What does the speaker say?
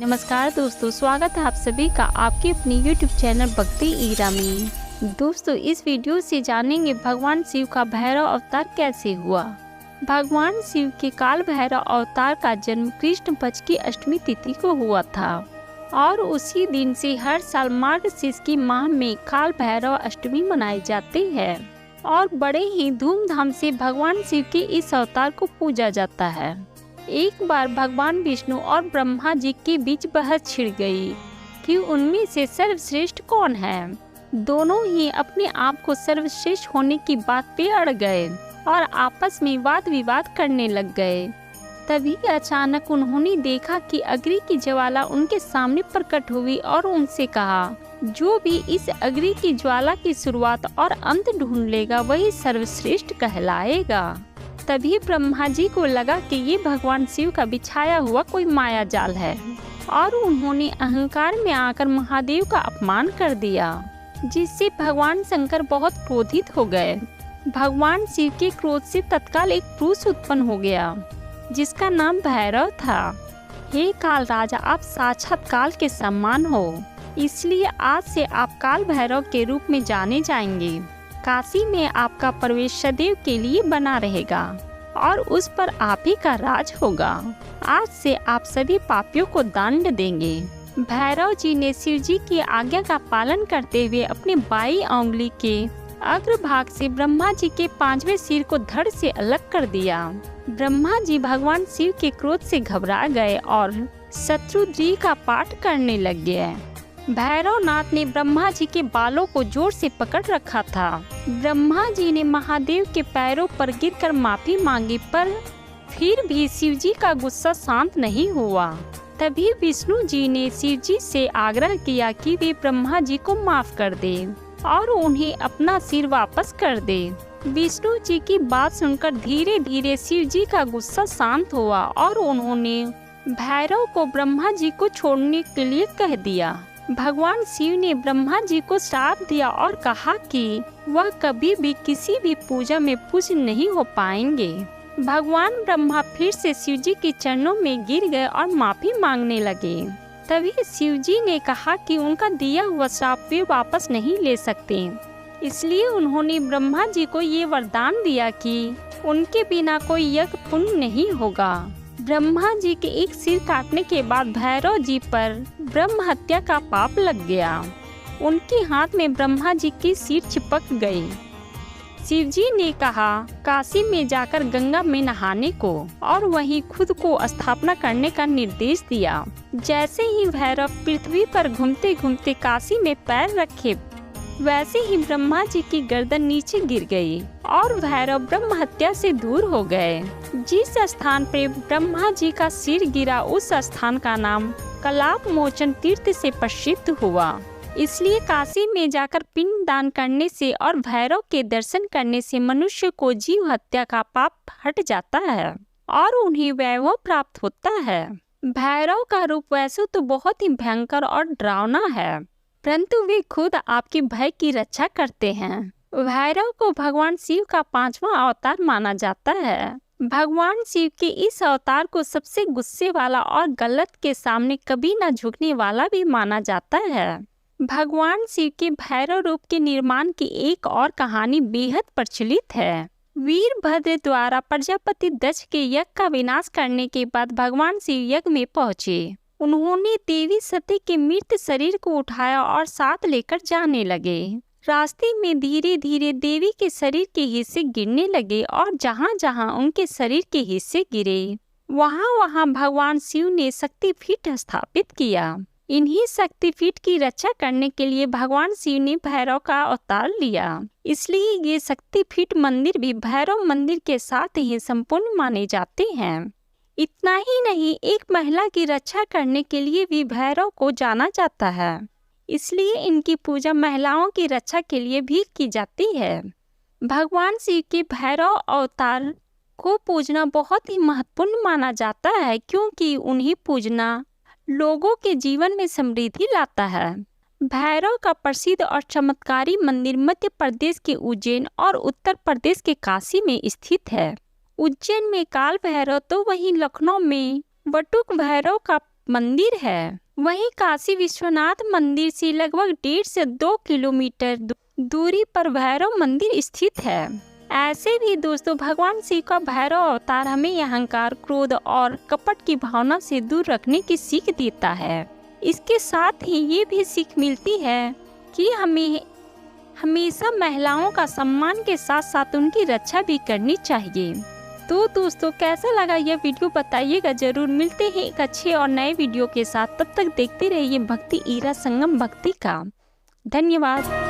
नमस्कार दोस्तों, स्वागत है आप सभी का आपके अपनी YouTube चैनल भक्ति ईरा में। दोस्तों, इस वीडियो से जानेंगे भगवान शिव का भैरव अवतार कैसे हुआ। भगवान शिव के काल भैरव अवतार का जन्म कृष्ण पक्ष की अष्टमी तिथि को हुआ था और उसी दिन से हर साल मार्गशीर्ष की माह में काल भैरव अष्टमी मनाई जाती है और बड़े ही धूमधाम से भगवान शिव के इस अवतार को पूजा जाता है। एक बार भगवान विष्णु और ब्रह्मा जी के बीच बहस छिड़ गई कि उनमें से सर्वश्रेष्ठ कौन है। दोनों ही अपने आप को सर्वश्रेष्ठ होने की बात पे अड़ गए और आपस में वाद विवाद करने लग गए। तभी अचानक उन्होंने देखा कि अग्नि की ज्वाला उनके सामने प्रकट हुई और उनसे कहा, जो भी इस अग्नि की ज्वाला की शुरुआत और अंत ढूंढ लेगा वही सर्वश्रेष्ठ कहलाएगा। तभी ब्रह्मा जी को लगा कि ये भगवान शिव का बिछाया हुआ कोई माया जाल है और उन्होंने अहंकार में आकर महादेव का अपमान कर दिया, जिससे भगवान शंकर बहुत क्रोधित हो गए। भगवान शिव के क्रोध से तत्काल एक पुरुष उत्पन्न हो गया जिसका नाम भैरव था। हे काल राजा, आप साक्षात काल के समान हो, इसलिए आज से आप काल भैरव के रूप में जाने जाएंगे। काशी में आपका प्रवेश सदैव के लिए बना रहेगा और उस पर आप ही का राज होगा। आज से आप सभी पापियों को दंड देंगे। भैरव जी ने शिव जी की आज्ञा का पालन करते हुए अपनी बाई उंगली के अग्रभाग से ब्रह्मा जी के 5वें सिर को धड़ से अलग कर दिया। ब्रह्मा जी भगवान शिव के क्रोध से घबरा गए और शत्रुद्री का पाठ करने लग गए। भैरवनाथ ने ब्रह्मा जी के बालों को जोर से पकड़ रखा था। ब्रह्मा जी ने महादेव के पैरों पर गिरकर माफी मांगी, पर फिर भी शिव जी का गुस्सा शांत नहीं हुआ। तभी विष्णु जी ने शिव जी से आग्रह किया कि वे ब्रह्मा जी को माफ कर दे और उन्हें अपना सिर वापस कर दे। विष्णु जी की बात सुनकर धीरे धीरे शिव जी का गुस्सा शांत हुआ और उन्होंने भैरव को ब्रह्मा जी को छोड़ने के लिए कह दिया। भगवान शिव ने ब्रह्मा जी को श्राप दिया और कहा कि वह कभी भी किसी भी पूजा में पूज्य नहीं हो पाएंगे। भगवान ब्रह्मा फिर से शिव जी के चरणों में गिर गए और माफी मांगने लगे। तभी शिव जी ने कहा कि उनका दिया हुआ श्राप वे वापस नहीं ले सकते, इसलिए उन्होंने ब्रह्मा जी को ये वरदान दिया कि उनके बिना कोई यज्ञ पूर्ण नहीं होगा। ब्रह्मा जी के एक सिर काटने के बाद भैरव जी पर ब्रह्म हत्या का पाप लग गया। उनके हाथ में ब्रह्मा जी की सिर चिपक गई। शिव जी ने कहा काशी में जाकर गंगा में नहाने को और वहीं खुद को स्थापना करने का निर्देश दिया। जैसे ही भैरव पृथ्वी पर घूमते घूमते काशी में पैर रखे, वैसे ही ब्रह्मा जी की गर्दन नीचे गिर गई और भैरव ब्रह्म हत्या से दूर हो गए। जिस स्थान पर ब्रह्मा जी का सिर गिरा उस स्थान का नाम कलाप मोचन तीर्थ से प्रसिद्ध हुआ। इसलिए काशी में जाकर पिंड दान करने से और भैरव के दर्शन करने से मनुष्य को जीव हत्या का पाप हट जाता है और उन्हें वैभव प्राप्त होता है। भैरव का रूप वैसे तो बहुत ही भयंकर और डरावना है, परंतु वे खुद आपके भय की रक्षा करते हैं। भैरव को भगवान शिव का 5वां अवतार माना जाता है। भगवान शिव के इस अवतार को सबसे गुस्से वाला और गलत के सामने कभी न झुकने वाला भी माना जाता है। भगवान शिव के भैरव रूप के निर्माण की एक और कहानी बेहद प्रचलित है। वीरभद्र द्वारा प्रजापति दक्ष के यज्ञ का विनाश करने के बाद भगवान शिव यज्ञ में पहुँचे। उन्होंने देवी सती के मृत शरीर को उठाया और साथ लेकर जाने लगे। रास्ते में धीरे धीरे देवी के शरीर के हिस्से गिरने लगे और जहाँ जहाँ उनके शरीर के हिस्से गिरे वहाँ वहाँ भगवान शिव ने शक्तिपीठ स्थापित किया। इन्हीं शक्तिपीठ की रक्षा करने के लिए भगवान शिव ने भैरव का अवतार लिया। इसलिए ये शक्तिपीठ मंदिर भी भैरव मंदिर के साथ ही संपूर्ण माने जाते हैं। इतना ही नहीं, एक महिला की रक्षा करने के लिए भी भैरव को जाना जाता है, इसलिए इनकी पूजा महिलाओं की रक्षा के लिए भी की जाती है। भगवान शिव के भैरव अवतार को पूजना बहुत ही महत्वपूर्ण माना जाता है, क्योंकि उन्हें पूजना लोगों के जीवन में समृद्धि लाता है। भैरव का प्रसिद्ध और चमत्कारी मंदिर मध्य प्रदेश के उज्जैन और उत्तर प्रदेश के काशी में स्थित है। उज्जैन में काल भैरव तो वहीं लखनऊ में बटुक भैरव का मंदिर है। वहीं काशी विश्वनाथ मंदिर से लगभग 1.5 से 2 किलोमीटर दूरी पर भैरव मंदिर स्थित है। ऐसे भी दोस्तों भगवान शिव का भैरव अवतार हमें अहंकार, क्रोध और कपट की भावना से दूर रखने की सीख देता है। इसके साथ ही ये भी सीख मिलती है कि हमें हमेशा महिलाओं का सम्मान के साथ साथ उनकी रक्षा भी करनी चाहिए। तो दोस्तों कैसा लगा यह वीडियो बताइएगा जरूर। मिलते हैं एक अच्छे और नए वीडियो के साथ, तब तक देखते रहिए भक्ति ईरा संगम भक्ति का। धन्यवाद।